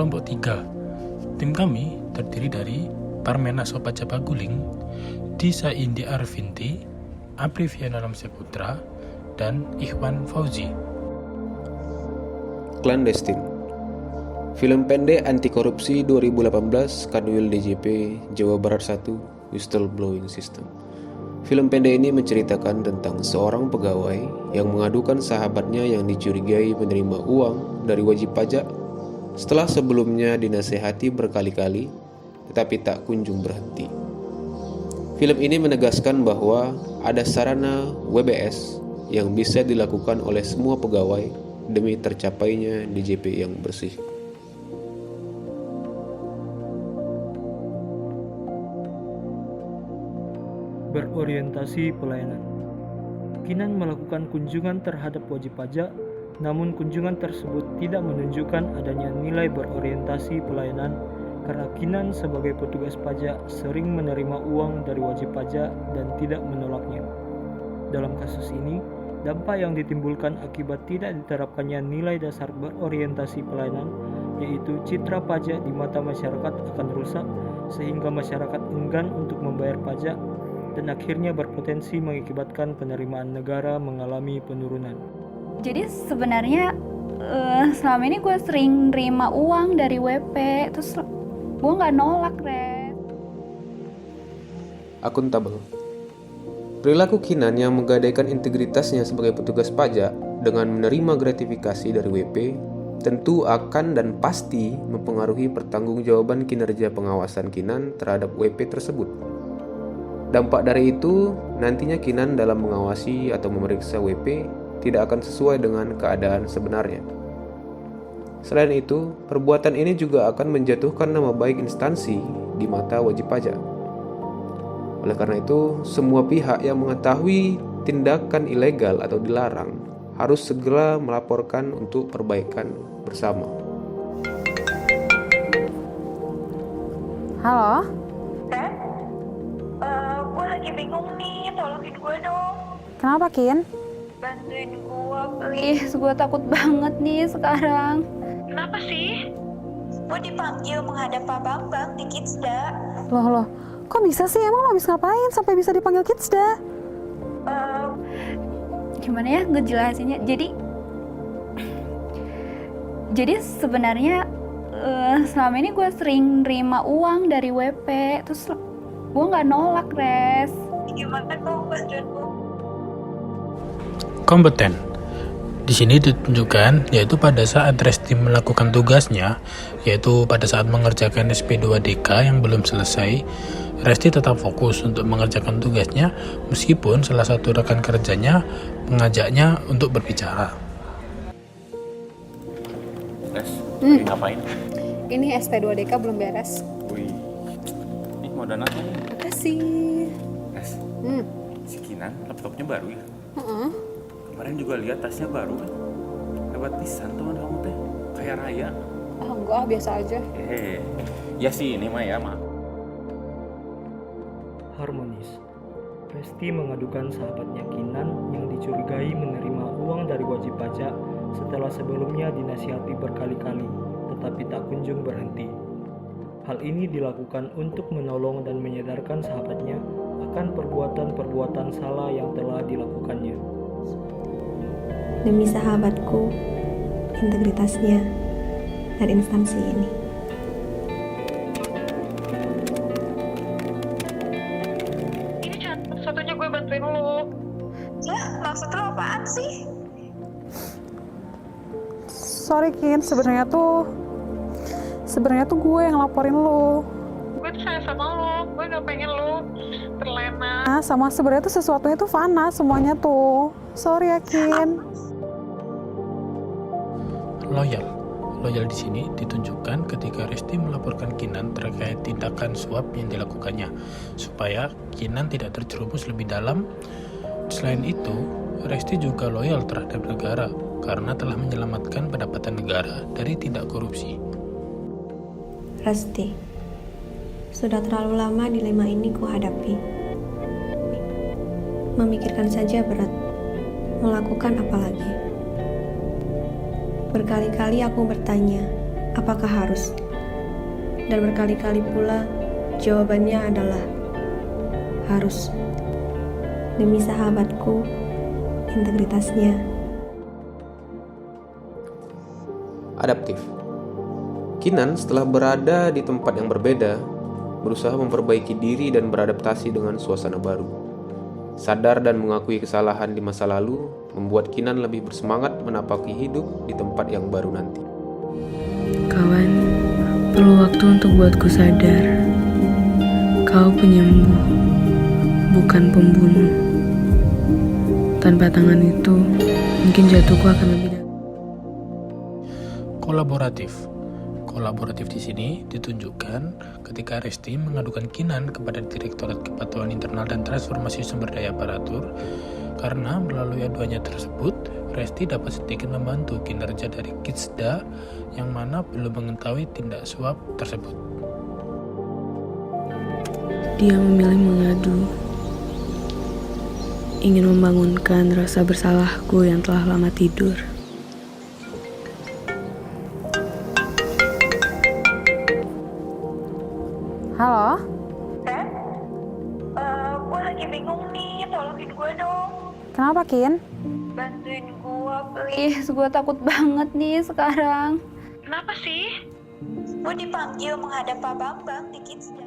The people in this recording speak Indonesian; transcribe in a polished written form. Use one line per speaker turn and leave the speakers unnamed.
Kelompok 3. Tim kami terdiri dari Parmena Sopaja Baguling, Disa Indi Arvinti, Apriviana Lamseputra, dan Ikhwan Fauzi.
Clandestine. Film pendek anti korupsi 2018 Kanwil DJP Jawa Barat 1 Whistleblowing System. Film pendek ini menceritakan tentang seorang pegawai yang mengadukan sahabatnya yang dicurigai menerima uang dari wajib pajak setelah sebelumnya dinasehati berkali-kali tetapi tak kunjung berhenti. Film ini menegaskan bahwa ada sarana WBS yang bisa dilakukan oleh semua pegawai demi tercapainya DJP yang bersih.
Berorientasi pelayanan. Kinan melakukan kunjungan terhadap wajib pajak, namun kunjungan tersebut tidak menunjukkan adanya nilai berorientasi pelayanan karena Kinan sebagai petugas pajak sering menerima uang dari wajib pajak dan tidak menolaknya. Dalam kasus ini, dampak yang ditimbulkan akibat tidak diterapkannya nilai dasar berorientasi pelayanan, yaitu citra pajak di mata masyarakat akan rusak sehingga masyarakat enggan untuk membayar pajak dan akhirnya berpotensi mengakibatkan penerimaan negara mengalami penurunan.
Jadi sebenarnya selama ini gue sering nerima uang dari WP, terus gue nggak nolak, Res.
Akuntabel. Perilaku Kinan yang menggadaikan integritasnya sebagai petugas pajak dengan menerima gratifikasi dari WP tentu akan dan pasti mempengaruhi pertanggungjawaban kinerja pengawasan Kinan terhadap WP tersebut. Dampak dari itu, nantinya Kinan dalam mengawasi atau memeriksa WP tidak akan sesuai dengan keadaan sebenarnya. Selain itu, perbuatan ini juga akan menjatuhkan nama baik instansi di mata wajib pajak. Oleh karena itu, semua pihak yang mengetahui tindakan ilegal atau dilarang harus segera melaporkan untuk perbaikan bersama.
Halo?
Gue lagi bingung nih, tolongin gue dong.
Kenapa, Kin?
Bantuin gue, please.
Gue takut banget nih sekarang.
Kenapa sih? Gue dipanggil menghadap Pak Bambang di Kidsda.
Loh, kok bisa sih? Emang lo habis ngapain sampai bisa dipanggil Kidsda?
Gimana ya ngejelasinnya? Jadi sebenarnya selama ini gue sering nerima uang dari WP, terus gue nggak nolak, Res.
Gimana dong bantuin gue?
Kompeten. Di sini ditunjukkan yaitu pada saat Resti melakukan tugasnya, yaitu pada saat mengerjakan SP2DK yang belum selesai, Resti tetap fokus untuk mengerjakan tugasnya meskipun salah satu rekan kerjanya mengajaknya untuk berbicara.
Res, lagi ngapain?
Ini SP2DK belum beres.
Wih, ini mau donat nih.
Makasih.
Res, si Kinan laptopnya baru ya? Kemarin juga lihat tasnya baru kan? Hebat pisan teman kamu teh, kayak raya.
Enggak, biasa aja.
Ya sih ini mah ya mah.
Harmonis. Resti mengadukan sahabatnya Kinan yang dicurigai menerima uang dari wajib pajak setelah sebelumnya dinasihati berkali-kali, tetapi tak kunjung berhenti. Hal ini dilakukan untuk menolong dan menyadarkan sahabatnya akan perbuatan-perbuatan salah yang telah dilakukannya.
Demi sahabatku, integritasnya, dan instansi ini.
Ini satu-satunya gue bantuin lo. Ya, maksud lo apaan sih?
Sorry, Kin. Sebenarnya tuh gue yang laporin lo.
Gue tuh sayang sama lo. Gue gak pengen lo terlena.
Sama sebenarnya tuh sesuatunya tuh fana semuanya tuh. Sorry ya, Kin.
Loyal di sini ditunjukkan ketika Resti melaporkan Kinan terkait tindakan suap yang dilakukannya, supaya Kinan tidak terjerumus lebih dalam. Selain itu, Resti juga loyal terhadap negara karena telah menyelamatkan pendapatan negara dari tindak korupsi.
Resti, sudah terlalu lama dilema ini kuhadapi. Memikirkan saja berat, melakukan apa lagi? Berkali-kali aku bertanya, apakah harus? Dan berkali-kali pula jawabannya adalah harus. Demi sahabatku, integritasnya.
Adaptif. Kinan setelah berada di tempat yang berbeda, berusaha memperbaiki diri dan beradaptasi dengan suasana baru. Sadar dan mengakui kesalahan di masa lalu membuat Kinan lebih bersemangat menapaki hidup di tempat yang baru nanti.
Kawan, perlu waktu untuk buatku sadar. Kau penyembuh, bukan pembunuh. Tanpa tangan itu, mungkin jatuhku akan lebih dalam.
Kolaboratif di sini ditunjukkan ketika Resti mengadukan Kinan kepada Direktorat Kepatuhan Internal dan Transformasi Sumber Daya Aparatur karena melalui aduannya tersebut, Resti dapat sedikit membantu kinerja dari Kitsda yang mana belum mengetahui tindak suap tersebut.
Dia memilih mengadu, ingin membangunkan rasa bersalahku yang telah lama tidur.
Halo?
Gue lagi bingung nih, tolongin gue dong.
Kenapa, Kin?
Bantuin gue, please.
Ih, gue takut banget nih sekarang.
Kenapa sih? Gue dipanggil menghadap Pak Bambang di Kitsda.